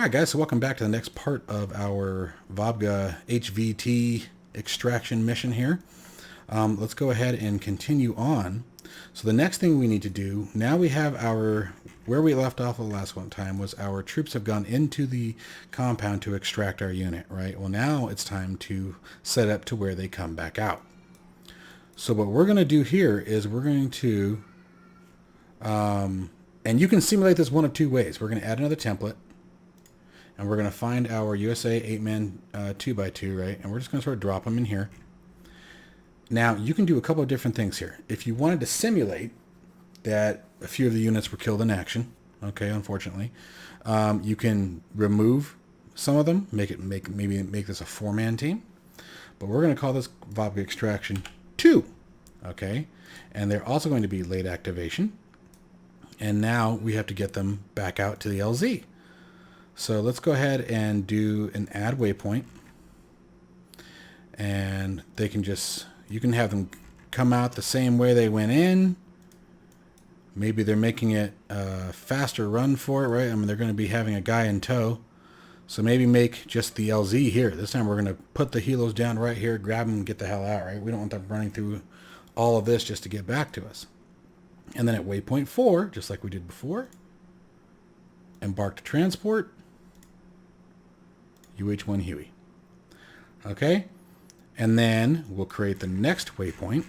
Alright guys, so welcome back to the next part of our Vobga HVT extraction mission here. Let's go ahead and continue on. So the next thing we need to do, now we have our, where we left off the last one time was our troops have gone into the compound to extract our unit, right? Well, now it's time to set up to where they come back out. So what we're going to do here is we're going to, and you can simulate this one of two ways. We're going to add another template. And we're going to find our USA 8-man 2x2, right? And we're just going to sort of drop them in here. Now, you can do a couple of different things here. If you wanted to simulate that a few of the units were killed in action, okay, unfortunately, you can remove some of them, maybe make this a 4-man team. But we're going to call this Vobga Extraction 2, okay? And they're also going to be late activation. And now we have to get them back out to the LZ. So let's go ahead and do an add waypoint, and they can just, you can have them come out the same way they went in. Maybe they're making it a faster run for it, right? I mean, they're going to be having a guy in tow. So maybe make just the LZ here. This time we're going to put the helos down right here, grab them and get the hell out, right? We don't want them running through all of this just to get back to us. And then at waypoint 4, just like we did before, embark to transport. UH-1 Huey. Okay, and then we'll create the next waypoint.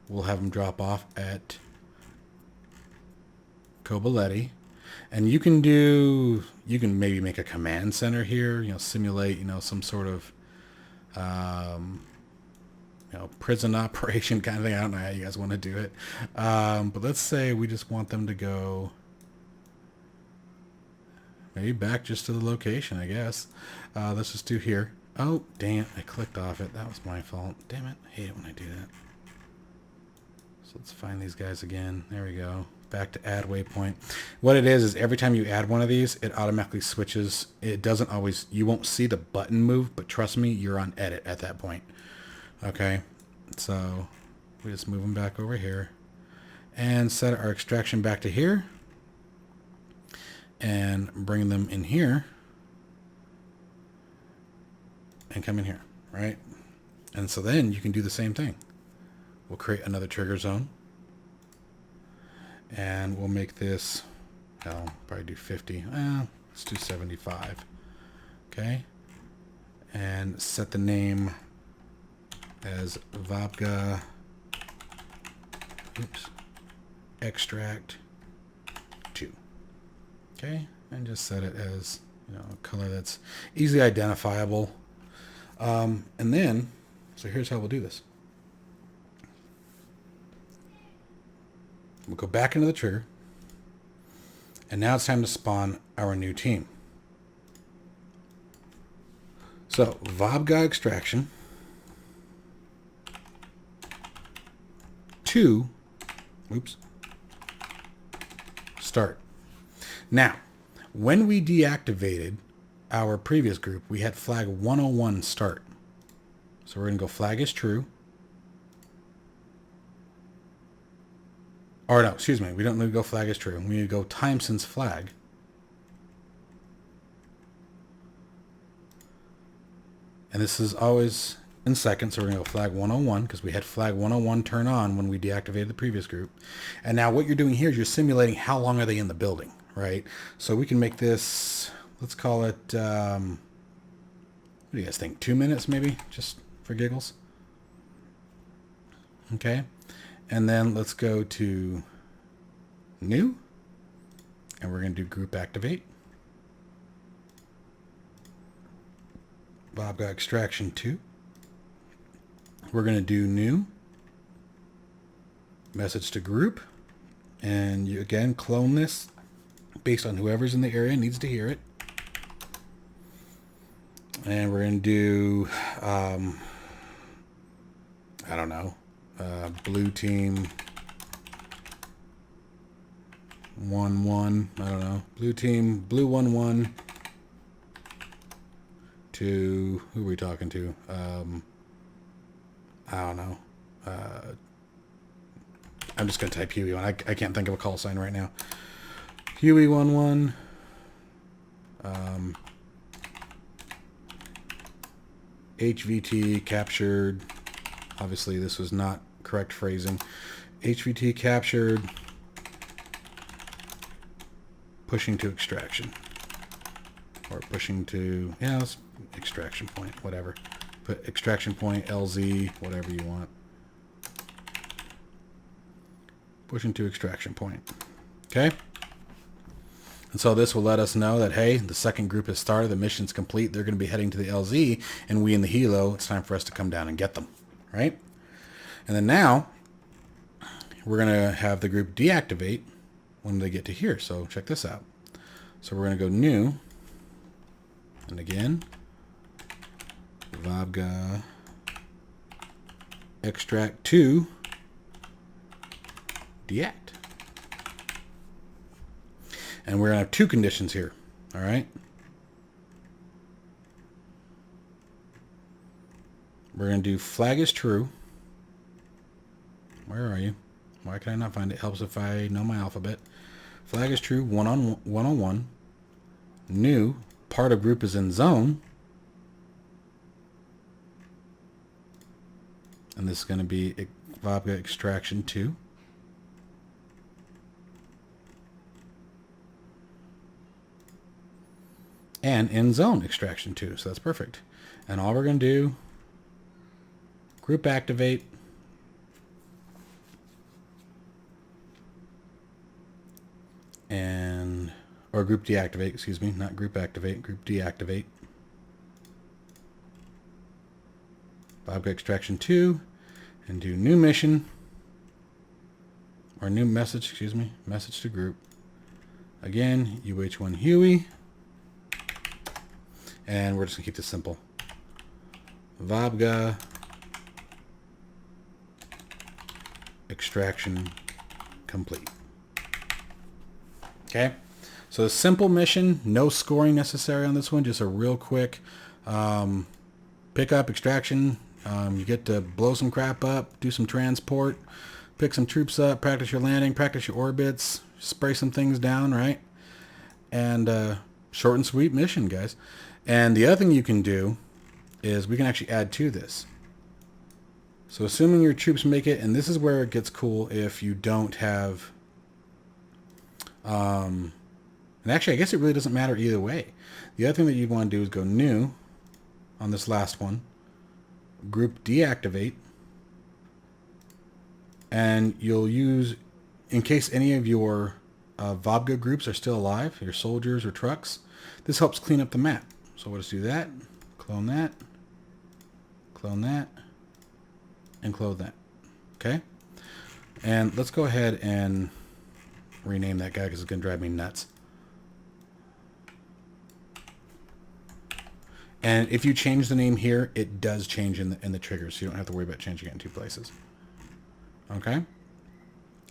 We'll have them drop off at Kobaletti, and you can maybe make a command center here. You know, simulate some sort of prison operation kind of thing. I don't know how you guys want to do it, but let's say we just want them to go. Maybe back just to the location, I guess. Let's just do here. Oh, dang it. I clicked off it. That was my fault. Damn it. I hate it when I do that. So let's find these guys again. There we go. Back to add waypoint. What it is every time you add one of these, it automatically switches. It doesn't always, you won't see the button move, but trust me, you're on edit at that point. Okay. So we just move them back over here and set our extraction back to here. And bring them in here and come in here, right? And so then you can do the same thing. We'll create another trigger zone, and we'll make this, I'll probably do 50. Let's do 75. Okay, and set the name as Vobga Extract 2. Okay, and just set it as a color that's easily identifiable. And then, so here's how we'll do this. We'll go back into the trigger, and now it's time to spawn our new team. So Vobga Extraction 2, start. Now, when we deactivated our previous group, we had flag 101 start. So we're going to go flag is true. Or no, excuse me, we don't need to go flag is true. We need to go time since flag. And this is always in seconds, so we're going to go flag 101 because we had flag 101 turn on when we deactivated the previous group. And now what you're doing here is you're simulating how long are they in the building. Right, so we can make this, let's call it, what do you guys think, 2 minutes maybe, just for giggles? Okay, and then let's go to new, and we're going to do group activate. Vobga Extraction 2. We're going to do new, message to group, and you again clone this based on whoever's in the area needs to hear it. And we're going to do, I don't know, blue team 1-1, I don't know, blue 1-1 to, who are we talking to? I don't know. I'm just going to type Huey on. I can't think of a call sign right now. Huey 1-1. HVT captured. Obviously, this was not correct phrasing. HVT captured. Pushing to extraction. Or pushing to, yeah, let's extraction point, whatever. Put extraction point, LZ, whatever you want. Pushing to extraction point. Okay? And so this will let us know that, hey, the second group has started, the mission's complete, they're going to be heading to the LZ, and we in the helo, it's time for us to come down and get them, right? And then now, we're going to have the group deactivate when they get to here. So check this out. So we're going to go new, and again, Vabga extract to deact. And we're going to have two conditions here. All right. We're going to do flag is true. Where are you? Why can I not find it? Helps if I know my alphabet. Flag is true. 1-on-1. New. Part of group is in zone. And this is going to be Vabga extraction 2. And in zone extraction 2. So that's perfect. And all we're going to do, group activate. Or group deactivate, excuse me, not group activate, group deactivate. Vabga extraction 2. And do new mission. Or new message, excuse me, message to group. Again, UH1 Huey. And we're just going to keep this simple. Vabga extraction complete. Okay. So a simple mission, no scoring necessary on this one. Just a real quick pick up extraction. You get to blow some crap up, do some transport, pick some troops up, practice your landing, practice your orbits, spray some things down, right? And short and sweet mission, guys. And the other thing you can do is we can actually add to this. So assuming your troops make it, and this is where it gets cool if you don't have, and actually I guess it really doesn't matter either way. The other thing that you'd want to do is go new on this last one, group deactivate, and you'll use, in case any of your Vabga groups are still alive, your soldiers or trucks, this helps clean up the map. So we'll just do that, clone that, and clone that. Okay? And let's go ahead and rename that guy because it's going to drive me nuts. And if you change the name here, it does change in the triggers, so you don't have to worry about changing it in two places. Okay?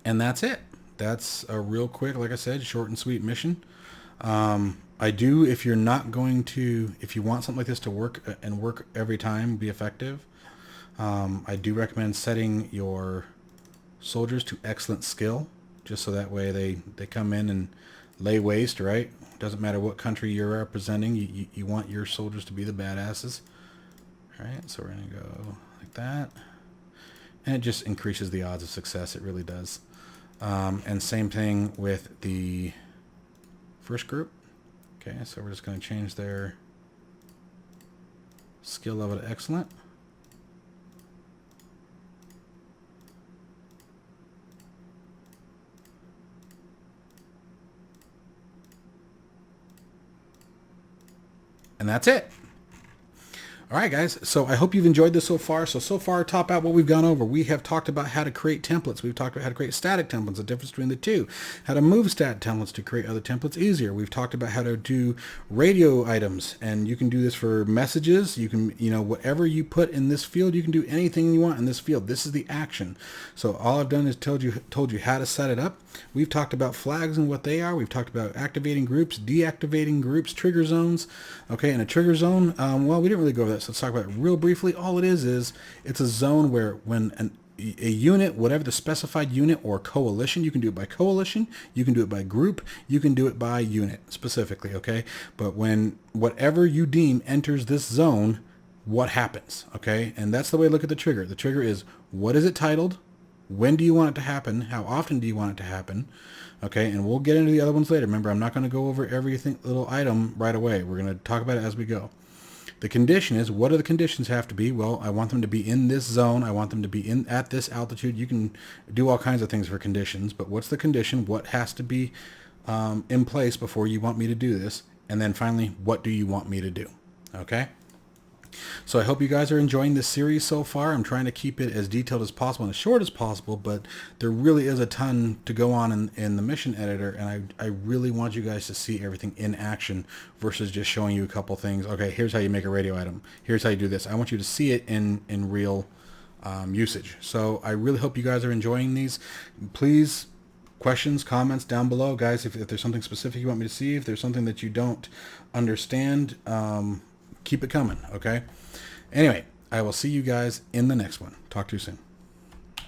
And that's it. That's a real quick, like I said, short and sweet mission. I do, if you're not going to, if you want something like this to work and work every time, be effective, I do recommend setting your soldiers to excellent skill, just so that way they come in and lay waste, right? Doesn't matter what country you're representing, you want your soldiers to be the badasses. All right, so we're going to go like that. And it just increases the odds of success, it really does. And same thing with the first group. Okay, so we're just going to change their skill level to excellent. And that's it. All right, guys. So I hope you've enjoyed this so far. So far, top out what we've gone over. We have talked about how to create templates. We've talked about how to create static templates, the difference between the two. How to move stat templates to create other templates easier. We've talked about how to do radio items, and you can do this for messages. You can, whatever you put in this field, you can do anything you want in this field. This is the action. So all I've done is told you how to set it up. We've talked about flags and what they are. We've talked about activating groups, deactivating groups, trigger zones. Okay, and a trigger zone, well, we didn't really go over that, so let's talk about it real briefly. All it is it's a zone where when a unit, whatever the specified unit or coalition. You can do it by coalition, you can do it by group, you can do it by unit specifically, okay? But when whatever you deem enters this zone, what happens, okay? And that's the way to look at the trigger. The trigger is, what is it titled? When do you want it to happen? How often do you want it to happen? Okay, and we'll get into the other ones later. Remember, I'm not going to go over every little item right away. We're going to talk about it as we go. The condition is, what do the conditions have to be? Well, I want them to be in this zone. I want them to be at this altitude. You can do all kinds of things for conditions, but what's the condition? What has to be in place before you want me to do this? And then finally, what do you want me to do? Okay? So I hope you guys are enjoying this series so far. I'm trying to keep it as detailed as possible and as short as possible, but there really is a ton to go on in the mission editor, and I really want you guys to see everything in action versus just showing you a couple things. Okay, here's how you make a radio item. Here's how you do this. I want you to see it in real usage. So I really hope you guys are enjoying these. Please, questions, comments down below. Guys, if there's something specific you want me to see, if there's something that you don't understand, keep it coming, okay? Anyway, I will see you guys in the next one. Talk to you soon.